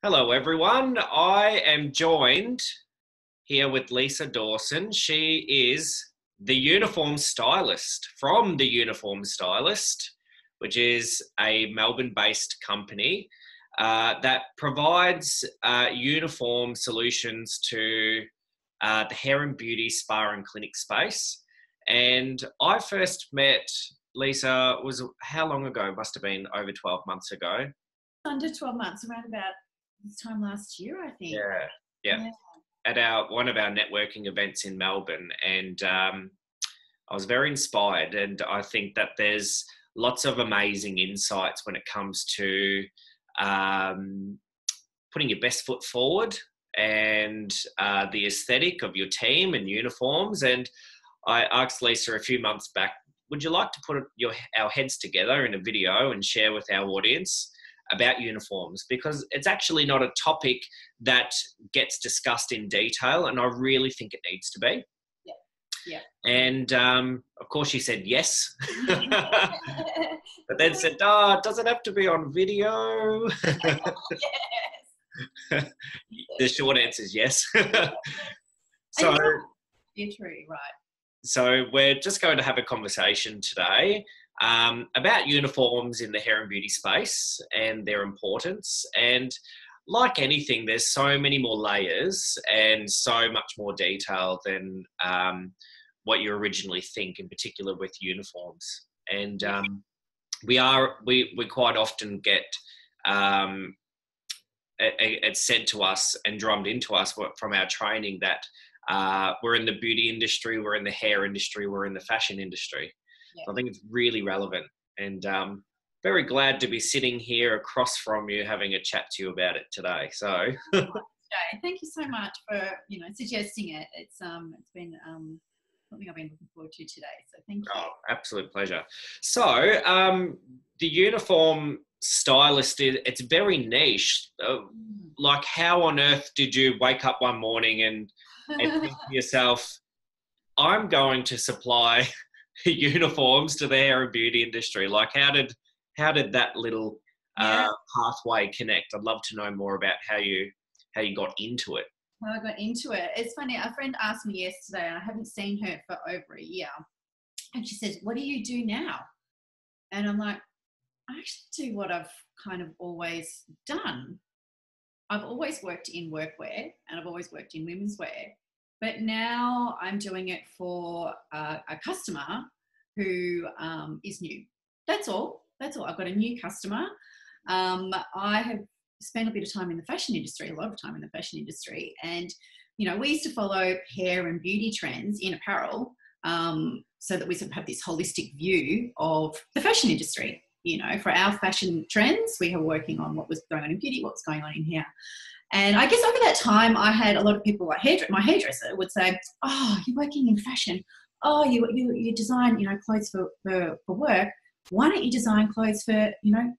Hello, everyone. I am joined here with Lisa Dawson. She is the uniform stylist from the Uniform Stylist, which is a Melbourne-based company that provides uniform solutions to the hair and beauty spa and clinic space. And I first met Lisa, was how long ago? Must have been over 12 months ago. Under 12 months, around about this time last year, I think. Yeah. At one of our networking events in Melbourne, and I was very inspired. And I think that there's lots of amazing insights when it comes to putting your best foot forward and the aesthetic of your team and uniforms. And I asked Lisa a few months back, would you like to put our heads together in a video and share with our audience about uniforms? Because it's actually not a topic that gets discussed in detail, and I really think it needs to be. Yeah. And of course she said yes, but then said, "Oh, does it have to be on video?" Yes. The short answer is yes. So, true, right. So we're just going to have a conversation today about uniforms in the hair and beauty space and their importance. And like anything, there's so many more layers and so much more detail than what you originally think, in particular with uniforms. And we quite often get it's said to us and drummed into us from our training that we're in the beauty industry, we're in the hair industry, we're in the fashion industry. Yeah. So I think it's really relevant, and very glad to be sitting here across from you having a chat to you about it today. So thank you so much for suggesting it. It's been something I've been looking forward to today. So thank you. Oh, absolute pleasure. So the uniform stylist it's very niche. Like, how on earth did you wake up one morning and think to yourself, I'm going to supply uniforms to the hair and beauty industry? Like, how did that little pathway connect? I'd love to know more about how you got into it. How I got into it. It's funny, a friend asked me yesterday, and I haven't seen her for over a year, and she said, what do you do now? And I'm like, I actually do what I've kind of always done. I've always worked in workwear, and I've always worked in women's wear. But now I'm doing it for a customer who is new. That's all. I've got a new customer. I have spent a bit of time in the fashion industry, a lot of time in the fashion industry. And, we used to follow hair and beauty trends in apparel so that we sort of have this holistic view of the fashion industry. For our fashion trends, we were working on what was going on in beauty, what's going on in hair. And I guess over that time, I had a lot of people like my hairdresser would say, oh, you're working in fashion. Oh, you design, clothes for work. Why don't you design clothes for,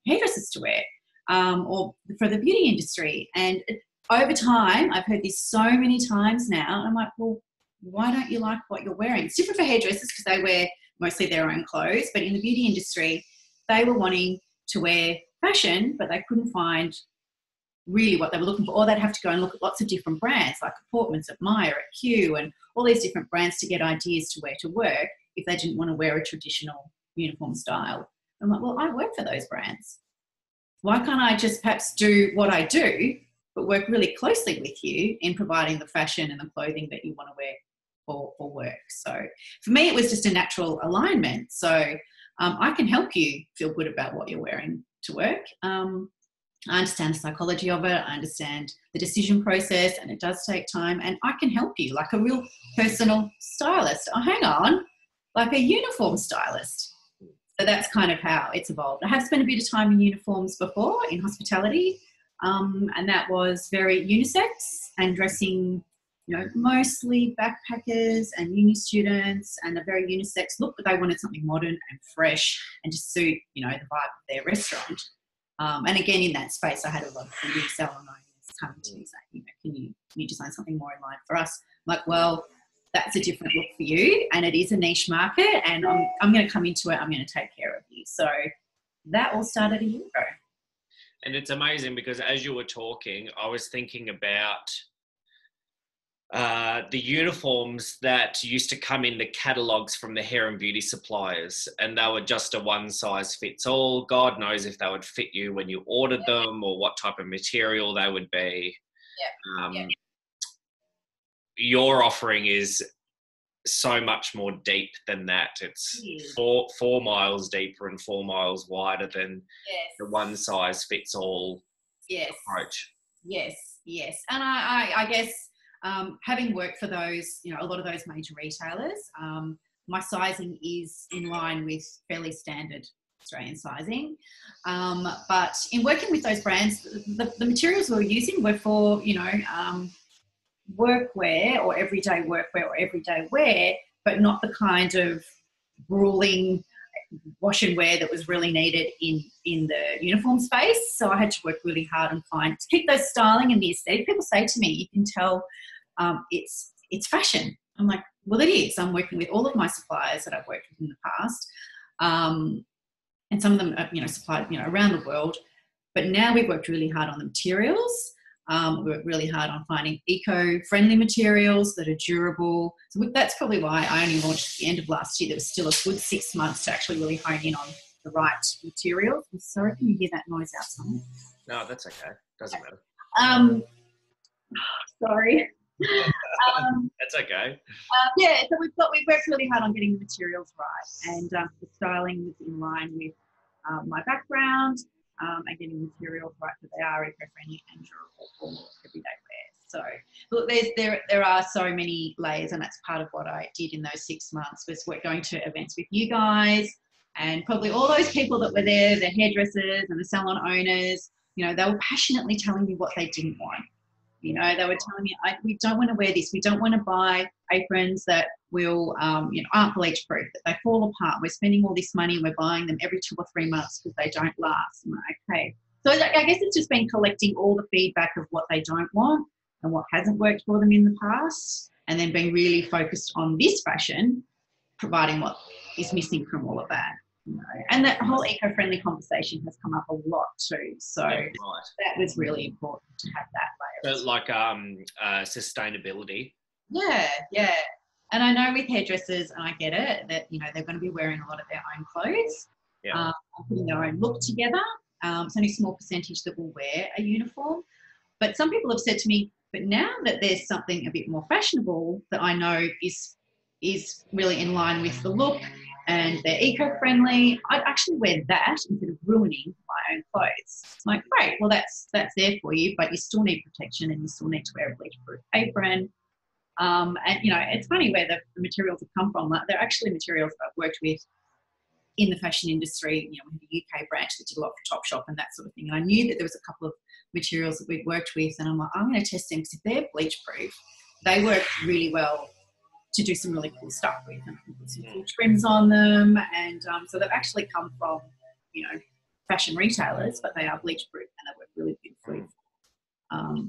hairdressers to wear or for the beauty industry? And over time, I've heard this so many times now. And I'm like, well, why don't you like what you're wearing? It's different for hairdressers because they wear mostly their own clothes. But in the beauty industry, they were wanting to wear fashion, but they couldn't find really what they were looking for, or they'd have to go and look at lots of different brands like Portman's, at Myer, at Q, and all these different brands to get ideas to wear to work if they didn't want to wear a traditional uniform style. I'm like, well, I work for those brands. Why can't I just perhaps do what I do, but work really closely with you in providing the fashion and the clothing that you want to wear for work? So for me, it was just a natural alignment. So I can help you feel good about what you're wearing to work. I understand the psychology of it. I understand the decision process, and it does take time. And I can help you like a real personal stylist. Oh, hang on, like a uniform stylist. So that's kind of how it's evolved. I have spent a bit of time in uniforms before in hospitality, and that was very unisex and dressing, mostly backpackers and uni students, and a very unisex look. But they wanted something modern and fresh and to suit, the vibe of their restaurant. And again, in that space, I had a lot of beauty salon owners coming to me saying, can you design something more in line for us? I'm like, well, that's a different look for you, and it is a niche market, and I'm going to come into it. I'm going to take care of you. So that all started a year ago. And it's amazing because as you were talking, I was thinking about the uniforms that used to come in the catalogs from the hair and beauty suppliers, and they were just a one size fits all. God knows if they would fit you when you ordered them or what type of material they would be. Yeah. Your offering is so much more deep than that. It's 4 miles deeper and 4 miles wider than the one size fits all approach. Yes. And I guess having worked for those, a lot of those major retailers, my sizing is in line with fairly standard Australian sizing. But in working with those brands, the materials we were using were for, workwear or everyday workwear or everyday wear, but not the kind of grueling wash and wear that was really needed in the uniform space. So I had to work really hard and to keep those styling and the aesthetic. People say to me, you can tell it's fashion. I'm like, well, it is. I'm working with all of my suppliers that I've worked with in the past. And some of them are, supplied, around the world. But now we've worked really hard on the materials. We worked really hard on finding eco-friendly materials that are durable. So that's probably why I only launched at the end of last year. There was still a good 6 months to actually really hone in on the right materials. I'm sorry, can you hear that noise outside? No, that's okay. Doesn't matter. Sorry. That's okay. So we've worked really hard on getting the materials right, and the styling was in line with my background. And getting materials right so they are eco-friendly and durable for everyday wear. So look, there are so many layers, and that's part of what I did in those 6 months was we're going to events with you guys and probably all those people that were there, the hairdressers and the salon owners, they were passionately telling me what they didn't want. They were telling me, we don't want to wear this. We don't want to buy aprons that will, aren't bleach proof, that they fall apart. We're spending all this money and we're buying them every 2 or 3 months because they don't last. I'm like, okay. So I guess it's just been collecting all the feedback of what they don't want and what hasn't worked for them in the past, and then being really focused on this fashion, providing what is missing from all of that. And that whole eco-friendly conversation has come up a lot too. So that was really important to have that layer. So like sustainability. Yeah. And I know with hairdressers, and I get it, that, they're going to be wearing a lot of their own clothes, putting their own look together. It's only a small percentage that will wear a uniform. But some people have said to me, but now that there's something a bit more fashionable that I know is really in line with the look and they're eco-friendly, I'd actually wear that instead of ruining my own clothes. It's like, great, well, that's there for you, but you still need protection and you still need to wear a bleach-proof apron. And, it's funny where the materials have come from. They're actually materials that I've worked with in the fashion industry. We had a UK branch that did a lot for Topshop and that sort of thing. And I knew that there was a couple of materials that we'd worked with, and I'm like, I'm going to test them because if they're bleach-proof, they work really well to do some really cool stuff with them. Put some cool trims on them, and so they've actually come from, fashion retailers, but they are bleach-proof and they work really beautifully.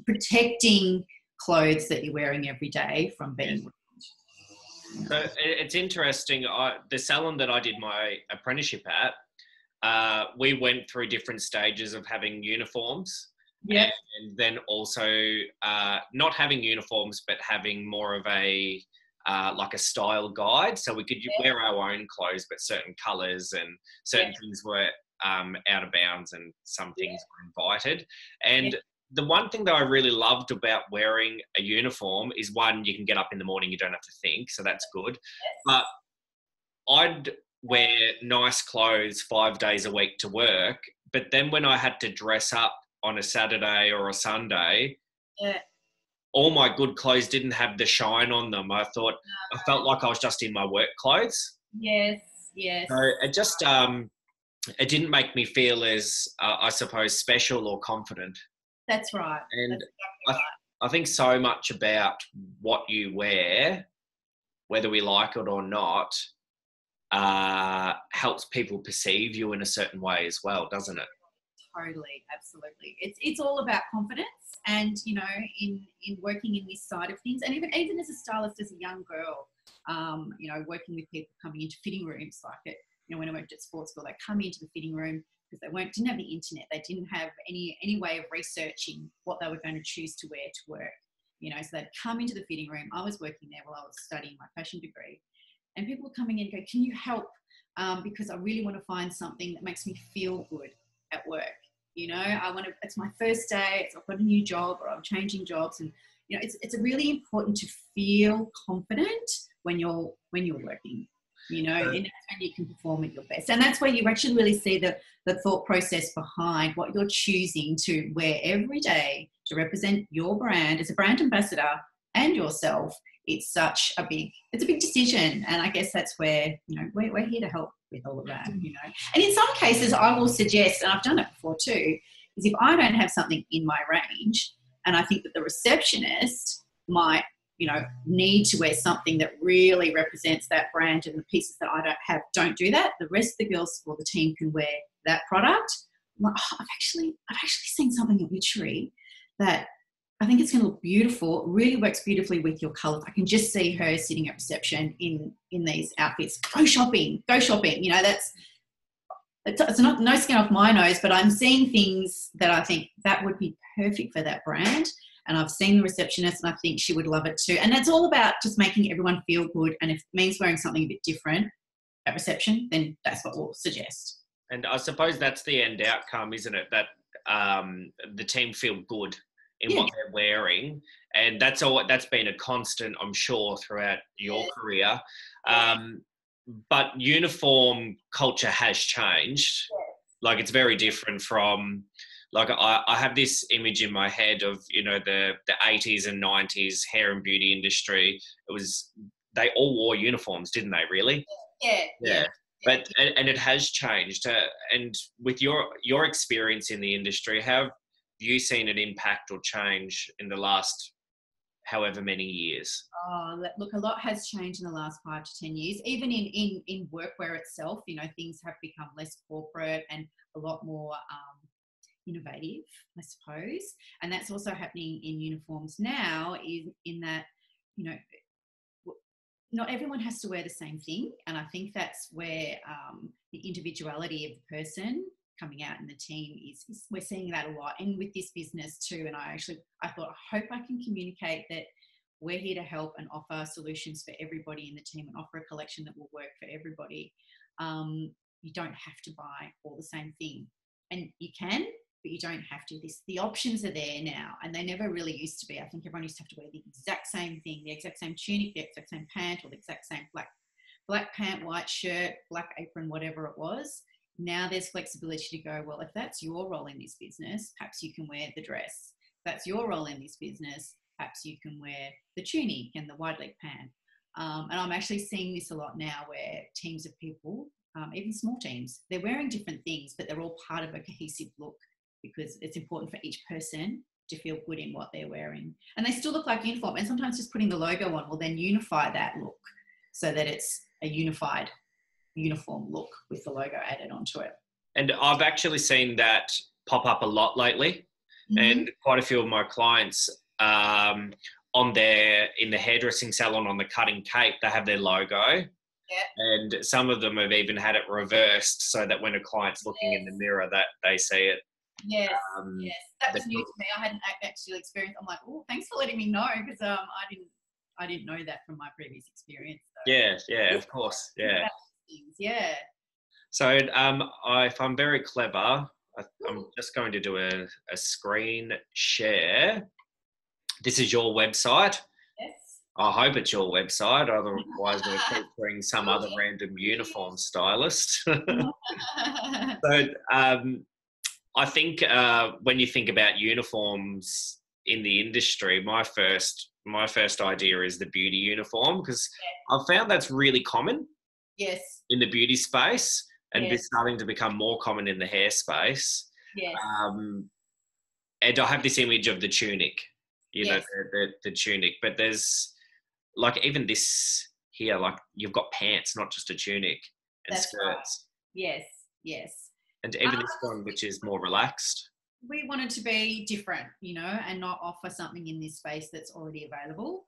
Protecting clothes that you're wearing every day from being ruined. So it's interesting. The salon that I did my apprenticeship at, we went through different stages of having uniforms. Yeah. And then also not having uniforms, but having more of a like a style guide, so we could wear our own clothes, but certain colours and certain things were out of bounds, and some things were invited. And the one thing that I really loved about wearing a uniform is, one, you can get up in the morning, you don't have to think, so that's good. But I'd wear nice clothes 5 days a week to work, but then when I had to dress up on a Saturday or a Sunday, all my good clothes didn't have the shine on them. I felt like I was just in my work clothes. Yes. So it just, it didn't make me feel as, I suppose, special or confident. That's right. And that's exactly I think so much about what you wear, whether we like it or not, helps people perceive you in a certain way as well, doesn't it? Totally, absolutely. It's all about confidence, and in working in this side of things, and even as a stylist, as a young girl, working with people coming into fitting rooms, like it. When I worked at sports school, they come into the fitting room, because they didn't have the internet. They didn't have any way of researching what they were going to choose to wear to work. You know, so they'd come into the fitting room. I was working there while I was studying my fashion degree, and people were coming in and go, "Can you help? Because I really want to find something that makes me feel good at work. You know, it's my first day. I've got a new job, or I'm changing jobs, and you know, it's really important to feel confident when you're working. You know, and that's when you can perform at your best. And that's where you actually really see the thought process behind what you're choosing to wear every day to represent your brand as a brand ambassador and yourself. It's a big decision. And I guess that's where, you know, we're here to help with all of that, you know. And in some cases I will suggest, and I've done it before too, is if I don't have something in my range and I think that the receptionist might, you know, need to wear something that really represents that brand, and the pieces that I don't have don't do that, the rest of the girls or the team can wear that product. I'm like, oh, I've actually seen something at Witchery that I think it's going to look beautiful. It really works beautifully with your colours. I can just see her sitting at reception in these outfits. Go shopping. You know, it's not no skin off my nose, but I'm seeing things that I think that would be perfect for that brand. And I've seen the receptionist and I think she would love it too. And it's all about just making everyone feel good. And if it means wearing something a bit different at reception, then that's what we'll suggest. And I suppose that's the end outcome, isn't it? That the team feel good in what they're wearing. And that's been a constant, I'm sure, throughout your career. But uniform culture has changed. Like, it's very different from, like, I have this image in my head of, you know, the 80s and 90s hair and beauty industry. They all wore uniforms, didn't they, really? Yeah. But, and it has changed. And with your experience in the industry, have you seen an impact or change in the last however many years? Oh, look, a lot has changed in the last 5 to 10 years. Even in workwear itself, you know, things have become less corporate and a lot more innovative, I suppose. And that's also happening in uniforms now, in that, you know, not everyone has to wear the same thing. And I think that's where the individuality of the person coming out in the team is we're seeing that a lot. And with this business too. And I thought, I hope I can communicate that we're here to help and offer solutions for everybody in the team and offer a collection that will work for everybody. You don't have to buy all the same thing. And you can, but you don't have to. The options are there now, and they never really used to be. I think everyone used to have to wear the exact same thing, the exact same tunic, the exact same pant, or the exact same black pant, white shirt, black apron, whatever it was. Now there's flexibility to go, well, if that's your role in this business, perhaps you can wear the dress. If that's your role in this business, perhaps you can wear the tunic and the wide leg pant. And I'm actually seeing this a lot now, where teams of people, even small teams, they're wearing different things, but they're all part of a cohesive look, because it's important for each person to feel good in what they're wearing. And they still look like uniform. And sometimes just putting the logo on will then unify that look so that it's a unified uniform look with the logo added onto it. And I've actually seen that pop up a lot lately. And quite a few of my clients in the hairdressing salon, on the cutting cape, they have their logo. And some of them have even had it reversed so that when a client's looking in the mirror, that they see it. Yes, that was new to me. I hadn't actually experienced. I'm like, oh, thanks for letting me know, because I didn't know that from my previous experience. So. Yeah, of course, yeah. So, if I'm very clever, I'm just going to do a screen share. This is your website. Yes. I hope it's your website. Otherwise, we're featuring some other random uniform stylist. So, I think when you think about uniforms in the industry, my first idea is the beauty uniform, because I've found that's really common. Yes. In the beauty space, and it's starting to become more common in the hair space. Yes. And I have this image of the tunic, you know, the tunic, but there's, like, even this here, like, you've got pants, not just a tunic, and that's skirts. Right. Yes. And even this one, which is more relaxed. We wanted to be different, you know, and not offer something in this space that's already available.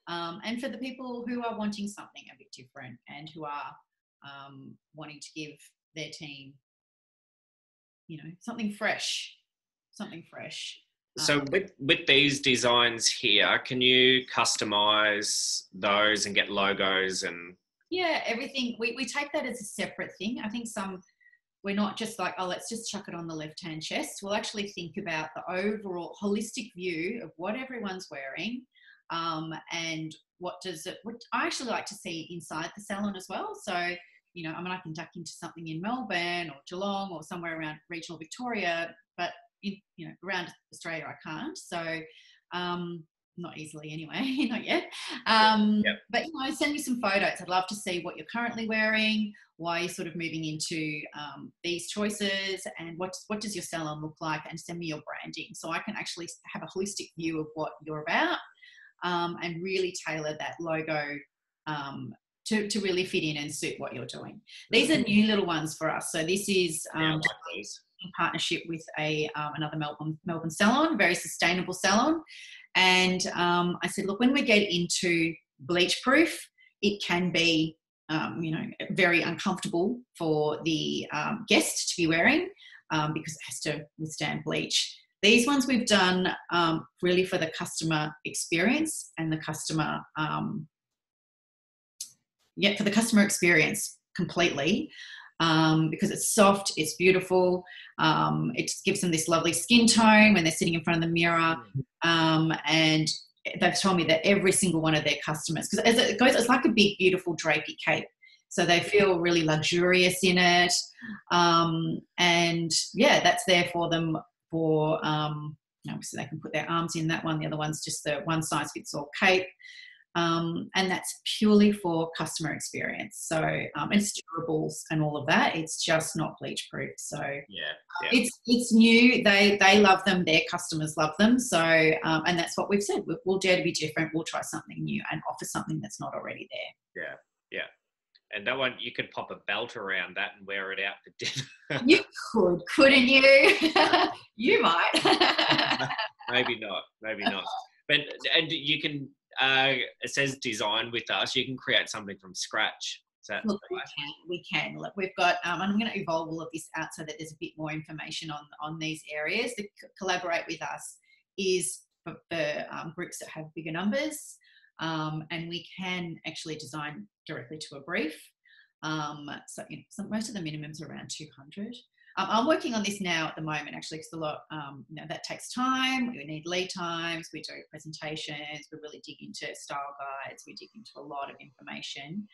And for the people who are wanting something a bit different and who are wanting to give their team something fresh, something fresh. So with these designs here, can you customize those and get logos and? Yeah, everything. We take that as a separate thing. I think we're not just like, oh, let's just chuck it on the left-hand chest. We'll actually think about the overall holistic view of what everyone's wearing, and what I actually like to see inside the salon as well. So, I can duck into something in Melbourne or Geelong or somewhere around regional Victoria, but around Australia I can't. So, not easily anyway, not yet. But send me some photos. I'd love to see what you're currently wearing, why you're sort of moving into these choices, and what does your salon look like, and send me your branding so I can actually have a holistic view of what you're about, and really tailor that logo to really fit in and suit what you're doing. These are new little ones for us. So this is in partnership with another Melbourne salon, very sustainable salon. And I said, look, when we get into bleach proof, it can be, very uncomfortable for the guest to be wearing, because it has to withstand bleach. These ones we've done really for the customer experience and the customer, for the customer experience completely. Because it's soft, it's beautiful. It just gives them this lovely skin tone when they're sitting in front of the mirror. And they've told me that every single one of their customers, because as it goes, it's like a big, beautiful drapey cape. So they feel really luxurious in it. And that's there for them for, so they can put their arms in that one. The other one's just the one size fits all cape. And that's purely for customer experience. So it's durables and all of that. It's just not bleach proof. So it's new. They love them. Their customers love them. So and that's what we've said. We'll dare to be different. We'll try something new and offer something that's not already there. Yeah. And that one, you could pop a belt around that and wear it out for dinner. You could, couldn't you? You might. Maybe not. But and you can. It says design with us. You can create something from scratch. Look, we can. Look, we've got. I'm going to evolve all of this out so that there's a bit more information on these areas. To collaborate with us is for groups that have bigger numbers, and we can actually design directly to a brief. So most of the minimums are around 200. I'm working on this now at the moment, actually, because a lot, that takes time. We need lead times. We do presentations. We really dig into style guides. We dig into a lot of information.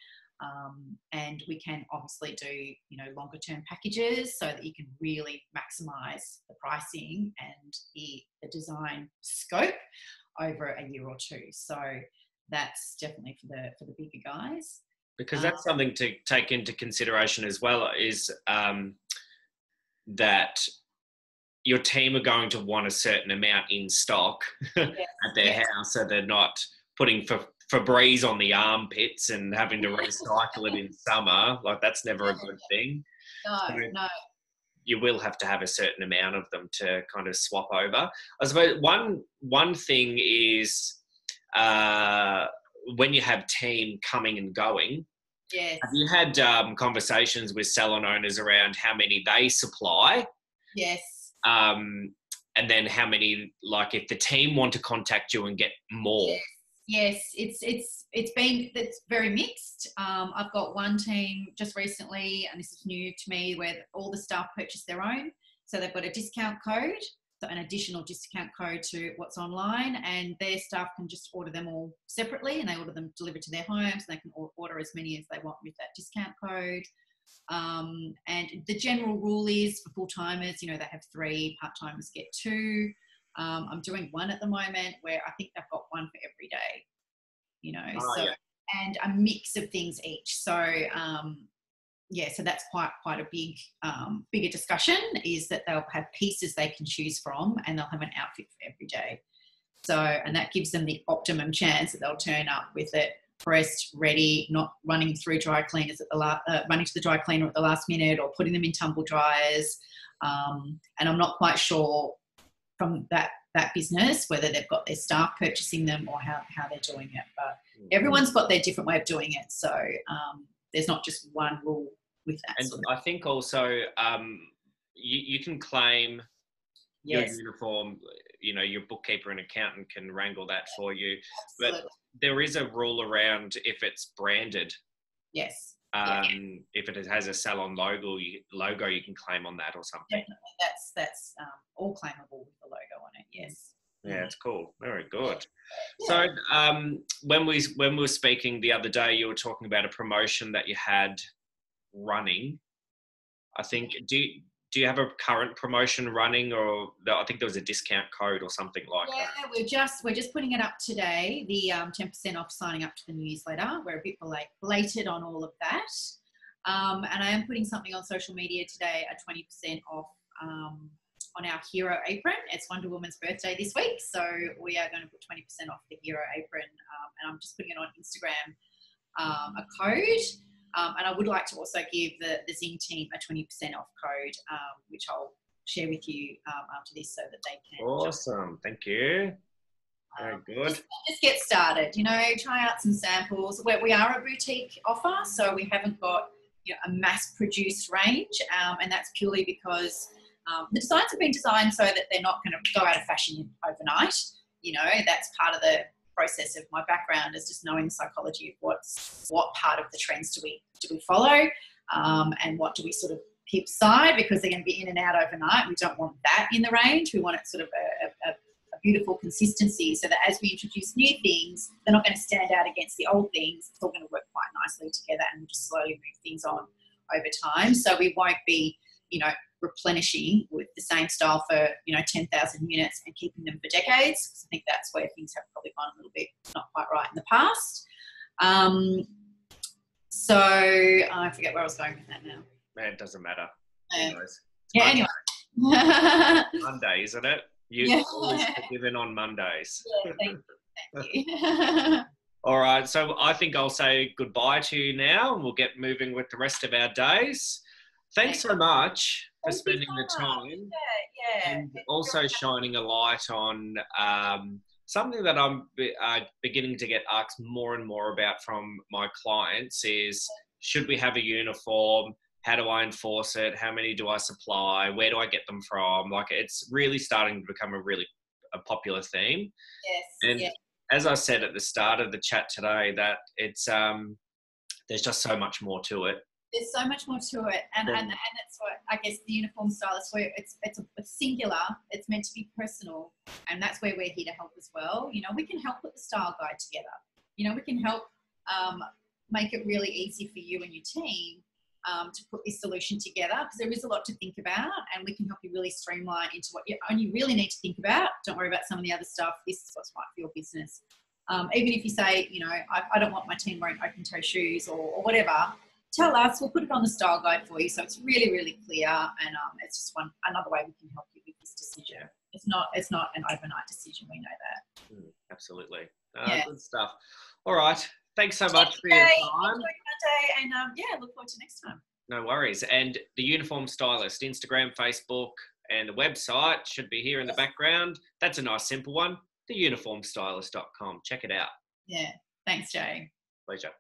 And we can obviously do, longer term packages so that you can really maximise the pricing and the design scope over a year or two. So that's definitely for the bigger guys. Because that's something to take into consideration as well, is that your team are going to want a certain amount in stock at their house, so they're not putting Febreze on the armpits and having to recycle it in summer. Like, that's never a good thing. No. You will have to have a certain amount of them to kind of swap over. I suppose one thing is when you have team coming and going, yes. Have you had conversations with salon owners around how many they supply? Yes. And then how many, like, if the team want to contact you and get more? Yes. It's very mixed. I've got one team just recently, and this is new to me, where all the staff purchase their own. So they've got a discount code, so an additional discount code to what's online, and their staff can just order them all separately, and they order them delivered to their homes, and they can order as many as they want with that discount code. And the general rule is for full-timers, they have 3, part-timers get 2. I'm doing one at the moment where I think they've got one for every day, and a mix of things each. So, so that's quite a bigger discussion, is that they'll have pieces they can choose from, and they'll have an outfit for every day. So, and that gives them the optimum chance that they'll turn up with it pressed, ready, not running through dry cleaners running to the dry cleaner at the last minute, or putting them in tumble dryers. And I'm not quite sure from that business whether they've got their staff purchasing them or how they're doing it. But everyone's got their different way of doing it. So there's not just one rule with that. And I think also you can claim your Yes, uniform. You know, your bookkeeper and accountant can wrangle that for you. absolutely. But there is a rule around if it's branded. Yes. Yeah, If it has a salon logo, you can claim on that or something. definitely. That's all claimable with the logo on it. Yes. Yeah, it's cool. Very good. Yeah. So when we were speaking the other day, you were talking about a promotion that you had running. I think do you have a current promotion running, or I think there was a discount code or something like Yeah, that? we're just putting it up today. The 10% off signing up to the newsletter. We're a bit belated on all of that, and I am putting something on social media today at 20% off on our hero apron. It's Wonder Woman's birthday this week, so we are going to put 20% off the hero apron, and I'm just putting it on Instagram, a code. And I would like to also give the Zing team a 20% off code, which I'll share with you after this so that they can. Awesome. Thank you. Very good. Just get started, try out some samples. We are a boutique offer, so we haven't got a mass-produced range, and that's purely because the designs have been designed so that they're not going to go out of fashion overnight. That's part of the process of my background, is just knowing the psychology of what part of the trends do we follow, and what do we sort of keep aside, because they're going to be in and out overnight. We don't want that in the range. We want it sort of a beautiful consistency, so that as we introduce new things, they're not going to stand out against the old things. It's all going to work quite nicely together, and we'll just slowly move things on over time. So we won't be, replenishing with the same style for 10,000 units and keeping them for decades, because I think that's where things have probably gone a little bit not quite right in the past. So I forget where I was going with that now. Man, it doesn't matter. Anyway. Monday, isn't it? You're always forgiven on Mondays. Yeah, thank you. All right, so I think I'll say goodbye to you now, and we'll get moving with the rest of our days. Thanks so much for spending the time, and also shining a light on something that I'm beginning to get asked more and more about from my clients is, should we have a uniform? How do I enforce it? How many do I supply? Where do I get them from? Like, it's really starting to become a popular theme. Yes. And as I said at the start of the chat today, that it's there's just so much more to it. There's so much more to it, and that's what I guess the uniform stylist, where it's singular. It's meant to be personal, and that's where we're here to help as well. We can help put the style guide together. We can help make it really easy for you and your team to put this solution together, because there is a lot to think about, and we can help you really streamline into what you only really need to think about. Don't worry about some of the other stuff. This is what's right for your business. Even if you say, I don't want my team wearing open-toe shoes or whatever, tell us. We'll put it on the style guide for you, so it's really, really clear, and it's just another way we can help you with this decision. It's not an overnight decision. We know that. Absolutely. Good stuff. All right. Thanks so much for your time. Monday, and look forward to next time. No worries. And the Uniform Stylist, Instagram, Facebook, and the website should be here in the background. That's a nice, simple one. theuniformstylist.com. Check it out. Yeah. Thanks, Jay. Pleasure.